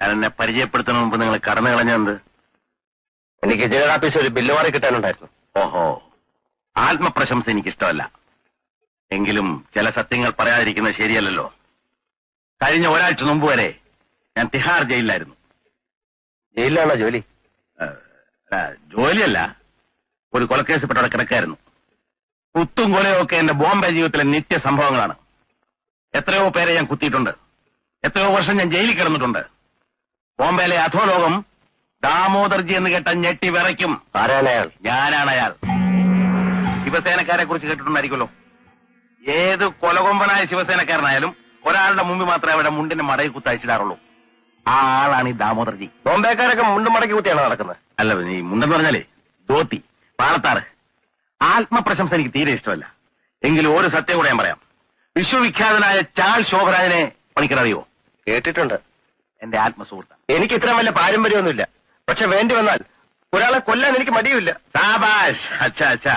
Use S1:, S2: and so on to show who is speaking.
S1: ഞാൻ എന്നെ പരിചയപ്പെടുത്തുന്ന മുമ്പ് നിങ്ങൾ കടന്നു കളഞ്ഞത്?
S2: എനിക്ക് ജനറൽ ഓഫീസ് ഒരു ബില്ല് മാറി കിട്ടാനുണ്ടായിരുന്നു.
S1: ഓഹോ, ആത്മപ്രശംസ എനിക്കിഷ്ടമല്ല. എങ്കിലും ചില സത്യങ്ങൾ പറയാതിരിക്കുന്നത് ശരിയല്ലല്ലോ. കഴിഞ്ഞ ഒരാഴ്ച മുമ്പ് വരെ ഞാൻ തിഹാർ ജയിലിലായിരുന്നു.
S2: ജയിലിലാണോ ജോലി?
S1: ജോലിയല്ല, ഒരു കൊലക്കേസിൽപ്പെട്ടവിടെ കിടക്കായിരുന്നു. കുത്തും കൊലയും ഒക്കെ എന്റെ ബോംബെ ജീവിതത്തിലെ നിത്യ സംഭവങ്ങളാണ്. എത്രയോ പേരെ ഞാൻ കുത്തിയിട്ടുണ്ട്. എത്രയോ വർഷം ഞാൻ ജയിലിൽ കിടന്നിട്ടുണ്ട്. ബോംബെയിലെ അധോലോകം ദാമോദർജി എന്ന് കേട്ട ഞെട്ടി വിറയ്ക്കും.
S2: ആരാണ് അയാൾ?
S1: ഞാനാണ് അയാൾ. ശിവസേനക്കാരെ കുറിച്ച് കേട്ടിട്ടുണ്ടായിരിക്കുമല്ലോ. ഏത് കൊലകൊമ്പനായ ശിവസേനക്കാരനായാലും ഒരാളുടെ മുമ്പിൽ മാത്രമേ അവരുടെ മുണ്ടിന്റെ മടയിൽ കുത്തയച്ചിടാറുള്ളൂ. ആ ആളാണ് ഈ ദാമോദർജി.
S2: ബോംബെക്കാരൊക്കെ മുണ്ടും മടക്കി കുത്തിയാണോ നടക്കുന്നത്?
S1: അല്ല, ഈ മുണ്ടെന്ന് പറഞ്ഞാലേ ധോത്തി, പാളത്താറ്. ആത്മപ്രശംസ എനിക്ക് തീരെ ഇഷ്ടമല്ല. എങ്കിലും ഒരു സത്യം കൂടെ ഞാൻ പറയാം. വിശ്വവിഖ്യാതനായ ചാൾ ശോഭരാജനെ പണിക്കറിയോ?
S2: കേട്ടിട്ടുണ്ട്.
S1: എന്റെ ആത്മസുഹൃത്താണ്.
S2: എനിക്ക് ഇത്ര വലിയ പാരമ്പര്യമൊന്നുമില്ല. പക്ഷെ വേണ്ടി വന്നാൽ ഒരാളെ കൊല്ലാൻ എനിക്ക് മടിയുമില്ല.
S1: സാബാഷ്, അച്ഛാ അച്ഛാ.